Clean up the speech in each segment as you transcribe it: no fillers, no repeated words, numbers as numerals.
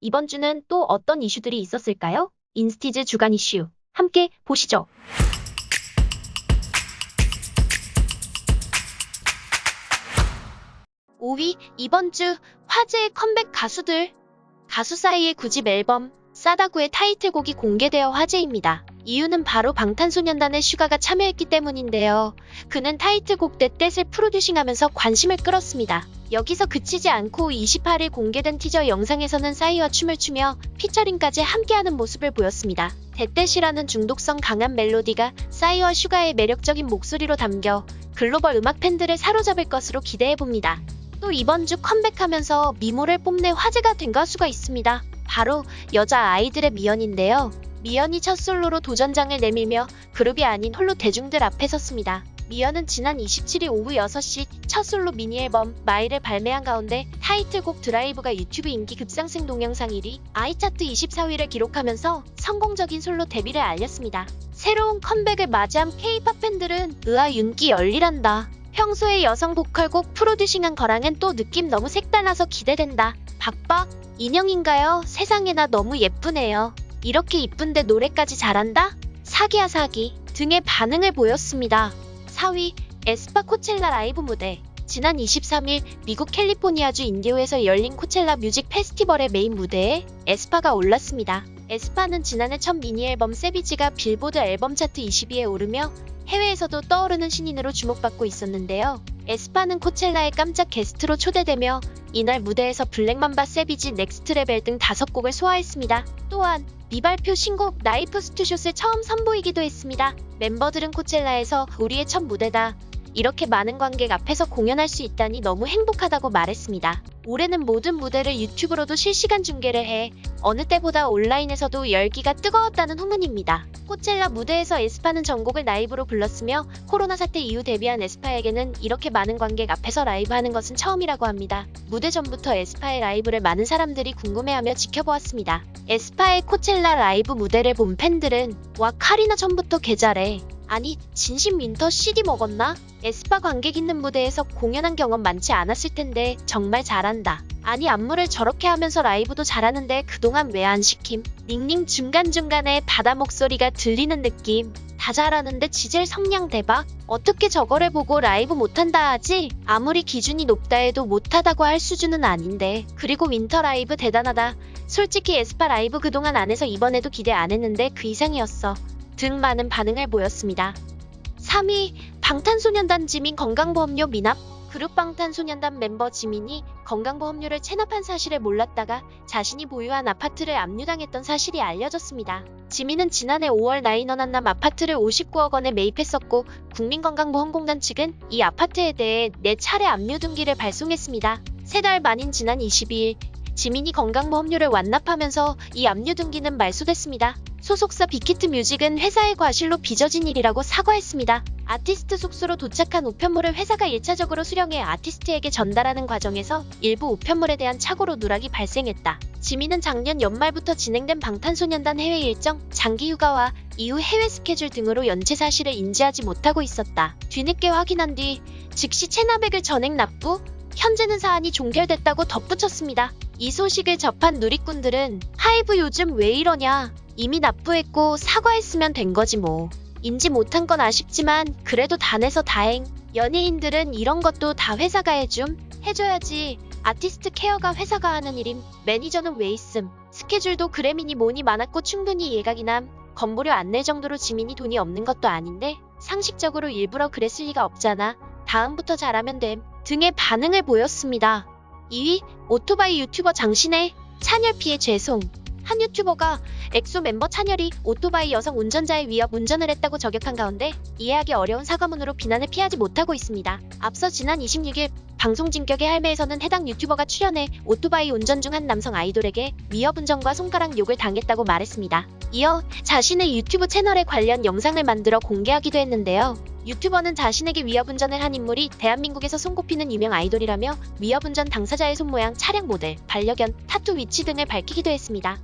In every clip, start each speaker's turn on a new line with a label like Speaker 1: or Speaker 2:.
Speaker 1: 이번 주는 또 어떤 이슈들이 있었을까요? 인스티즈 주간 이슈 함께 보시죠. 5위, 이번 주 화제의 컴백 가수들. 가수 싸이의 9집 앨범 싸다구의 타이틀곡이 공개되어 화제입니다. 이유는 바로 방탄소년단의 슈가가 참여했기 때문인데요. 그는 타이틀곡 떼떼을 프로듀싱하면서 관심을 끌었습니다. 여기서 그치지 않고 28일 공개된 티저 영상에서는 싸이와 춤을 추며 피처링까지 함께하는 모습을 보였습니다. 떼떼이라는 중독성 강한 멜로디가 싸이와 슈가의 매력적인 목소리로 담겨 글로벌 음악 팬들을 사로잡을 것으로 기대해봅니다. 또 이번 주 컴백하면서 미모를 뽐내 화제가 된 가수가 있습니다. 바로 여자 아이들의 미연인데요. 미연이 첫 솔로로 도전장을 내밀며 그룹이 아닌 홀로 대중들 앞에 섰습니다. 미연은 지난 27일 오후 6시 첫 솔로 미니 앨범 마이를 발매한 가운데 타이틀곡 드라이브가 유튜브 인기 급상승 동영상 1위, 아이차트 24위를 기록하면서 성공적인 솔로 데뷔를 알렸습니다. 새로운 컴백을 맞이한 K-팝 팬들은 으아 윤기 열일한다. 평소에 여성 보컬곡 프로듀싱한 거랑은 또 느낌 너무 색달라서 기대된다. 박박 인형인가요? 세상에나 너무 예쁘네요. 이렇게 이쁜데 노래까지 잘한다? 사기야 사기 등의 반응을 보였습니다. 4위, 에스파 코첼라 라이브 무대. 지난 23일 미국 캘리포니아주 인디오에서 열린 코첼라 뮤직 페스티벌의 메인 무대에 에스파가 올랐습니다. 에스파는 지난해 첫 미니 앨범 세비지가 빌보드 앨범 차트 20위에 오르며 해외에서도 떠오르는 신인으로 주목받고 있었는데요. 에스파는 코첼라에 깜짝 게스트로 초대되며 이날 무대에서 블랙맘바 세비지 넥스트 레벨 등 5곡을 소화했습니다. 또한 미발표 신곡 나이프 스투숏을 처음 선보이기도 했습니다. 멤버들은 코첼라에서 우리의 첫 무대다. 이렇게 많은 관객 앞에서 공연할 수 있다니 너무 행복하다고 말했습니다. 올해는 모든 무대를 유튜브로도 실시간 중계를 해 어느 때보다 온라인에서도 열기가 뜨거웠다는 후문입니다. 코첼라 무대에서 에스파는 전곡을 라이브로 불렀으며 코로나 사태 이후 데뷔한 에스파에게는 이렇게 많은 관객 앞에서 라이브하는 것은 처음이라고 합니다. 무대 전부터 에스파의 라이브를 많은 사람들이 궁금해하며 지켜보았습니다. 에스파의 코첼라 라이브 무대를 본 팬들은 와 카리나 전부터 개 잘해. 아니 진심 윈터 CD 먹었나? 에스파 관객 있는 무대에서 공연한 경험 많지 않았을 텐데 정말 잘한다. 아니 안무를 저렇게 하면서 라이브도 잘하는데 그동안 왜 안 시킴? 닝닝 중간중간에 바다 목소리가 들리는 느낌. 다 잘하는데 지젤 성량 대박? 어떻게 저거를 보고 라이브 못한다 하지? 아무리 기준이 높다 해도 못하다고 할 수준은 아닌데. 그리고 윈터 라이브 대단하다. 솔직히 에스파 라이브 그동안 안 해서 이번에도 기대 안 했는데 그 이상이었어. 등 많은 반응을 보였습니다. 3위, 방탄소년단 지민 건강보험료 미납. 그룹 방탄소년단 멤버 지민이 건강보험료를 체납한 사실을 몰랐다가 자신이 보유한 아파트를 압류당했던 사실이 알려졌습니다. 지민은 지난해 5월 나인원한남 아파트를 59억 원에 매입했었고 국민건강보험공단 측은 이 아파트에 대해 4차례 압류 등기를 발송했습니다. 3달 만인 지난 22일 지민이 건강보험료를 완납하면서 이 압류 등기는 말소됐습니다. 소속사 빅히트 뮤직은 회사의 과실로 빚어진 일이라고 사과했습니다. 아티스트 숙소로 도착한 우편물을 회사가 1차적으로 수령해 아티스트에게 전달하는 과정에서 일부 우편물에 대한 착오로 누락이 발생했다. 지민은 작년 연말부터 진행된 방탄소년단 해외 일정, 장기 휴가와 이후 해외 스케줄 등으로 연체 사실을 인지하지 못하고 있었다. 뒤늦게 확인한 뒤 즉시 체납액을 전액 납부, 현재는 사안이 종결됐다고 덧붙였습니다. 이 소식을 접한 누리꾼들은 하이브 요즘 왜 이러냐? 이미 납부했고 사과했으면 된 거지 뭐. 인지 못한 건 아쉽지만 그래도 다 내서 다행. 연예인들은 이런 것도 다 회사가 해줘야지. 아티스트 케어가 회사가 하는 일임. 매니저는 왜 있음. 스케줄도 그래미니 뭐니 많았고 충분히 예각이남. 건보료 안 낼 정도로 지민이 돈이 없는 것도 아닌데 상식적으로 일부러 그랬을 리가 없잖아. 다음부터 잘하면 됨. 등의 반응을 보였습니다. 2위, 오토바이 유튜버 장신혜. 찬열 피해 죄송. 한 유튜버가 엑소 멤버 찬열이 오토바이 여성 운전자의 위협 운전을 했다고 저격한 가운데 이해하기 어려운 사과문으로 비난을 피하지 못하고 있습니다. 앞서 지난 26일 방송 진격의 할매에서는 해당 유튜버가 출연해 오토바이 운전 중 한 남성 아이돌에게 위협 운전과 손가락 욕을 당했다고 말했습니다. 이어 자신의 유튜브 채널에 관련 영상을 만들어 공개하기도 했는데요. 유튜버는 자신에게 위협 운전을 한 인물이 대한민국에서 손꼽히는 유명 아이돌이라며 위협 운전 당사자의 손모양, 차량 모델, 반려견, 타투 위치 등을 밝히기도 했습니다.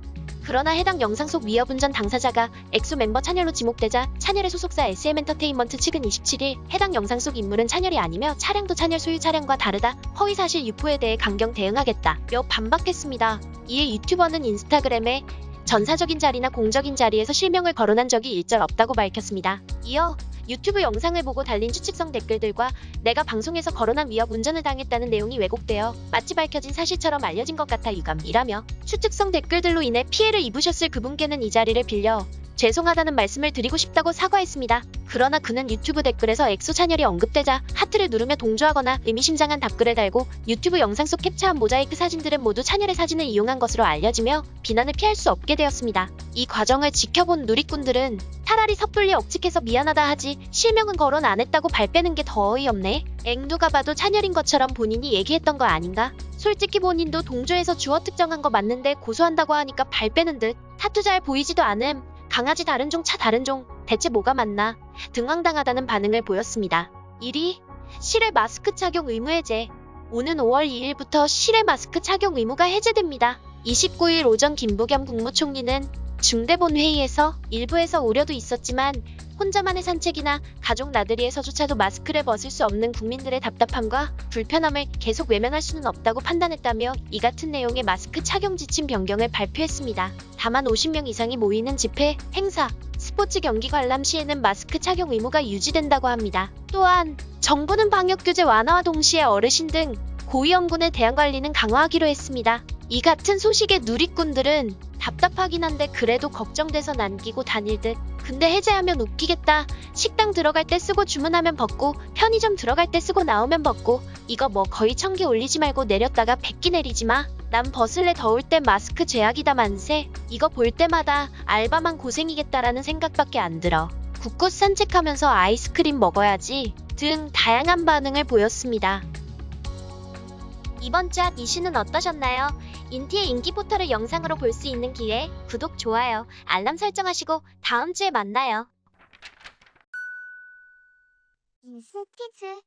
Speaker 1: 그러나 해당 영상 속 위협 운전 당사자가 엑소 멤버 찬열로 지목되자 찬열의 소속사 SM엔터테인먼트 측은 27일 해당 영상 속 인물은 찬열이 아니며 차량도 찬열 소유 차량과 다르다, 허위사실 유포에 대해 강경 대응하겠다며 반박했습니다. 이에 유튜버는 인스타그램에 전사적인 자리나 공적인 자리에서 실명을 거론한 적이 일절 없다고 밝혔습니다. 이어 유튜브 영상을 보고 달린 추측성 댓글들과 내가 방송에서 거론한 위협 운전을 당했다는 내용이 왜곡되어 마치 밝혀진 사실처럼 알려진 것 같아 유감이라며 추측성 댓글들로 인해 피해를 입으셨을 그분께는 이 자리를 빌려 죄송하다는 말씀을 드리고 싶다고 사과했습니다. 그러나 그는 유튜브 댓글에서 엑소 찬열이 언급되자 하트를 누르며 동조하거나 의미심장한 답글을 달고 유튜브 영상 속 캡처한 모자이크 사진들은 모두 찬열의 사진을 이용한 것으로 알려지며 비난을 피할 수 없게 되었습니다. 이 과정을 지켜본 누리꾼들은 차라리 섣불리 억측해서 미안하다 하지 실명은 거론 안 했다고 발빼는 게 더 어이없네. 누가 봐도 찬열인 것처럼 본인이 얘기했던 거 아닌가? 솔직히 본인도 동조해서 주어 특정한 거 맞는데 고소한다고 하니까 발빼는 듯 타투 잘 보이지도 않음. 강아지 다른 종, 차 다른 종, 대체 뭐가 맞나? 등 황당하다는 반응을 보였습니다. 1위, 실외 마스크 착용 의무 해제. 오는 5월 2일부터 실외 마스크 착용 의무가 해제됩니다. 29일 오전 김부겸 국무총리는 중대본회의에서 일부에서 우려도 있었지만 혼자만의 산책이나 가족 나들이에서조차도 마스크를 벗을 수 없는 국민들의 답답함과 불편함을 계속 외면할 수는 없다고 판단했다며 이 같은 내용의 마스크 착용 지침 변경을 발표했습니다. 다만 50명 이상이 모이는 집회, 행사, 스포츠 경기 관람 시에는 마스크 착용 의무가 유지된다고 합니다. 또한 정부는 방역규제 완화와 동시에 어르신 등 고위험군의 대안관리는 강화하기로 했습니다. 이 같은 소식에 누리꾼들은 답답하긴 한데 그래도 걱정돼서 남기고 다닐 듯. 근데 해제하면 웃기겠다. 식당 들어갈 때 쓰고 주문하면 벗고, 편의점 들어갈 때 쓰고 나오면 벗고, 이거 뭐 거의 1000개 올리지 말고 내렸다가 100개 내리지 마. 난 벗을래. 더울 땐 마스크 죄악이다 만세. 이거 볼 때마다 알바만 고생이겠다라는 생각밖에 안 들어. 곳곳 산책하면서 아이스크림 먹어야지 등 다양한 반응을 보였습니다. 이번 주 핫 이슈는 어떠셨나요? 인티의 인기 포털을 영상으로 볼 수 있는 기회, 구독, 좋아요, 알람 설정하시고 다음 주에 만나요.
Speaker 2: 인스키즈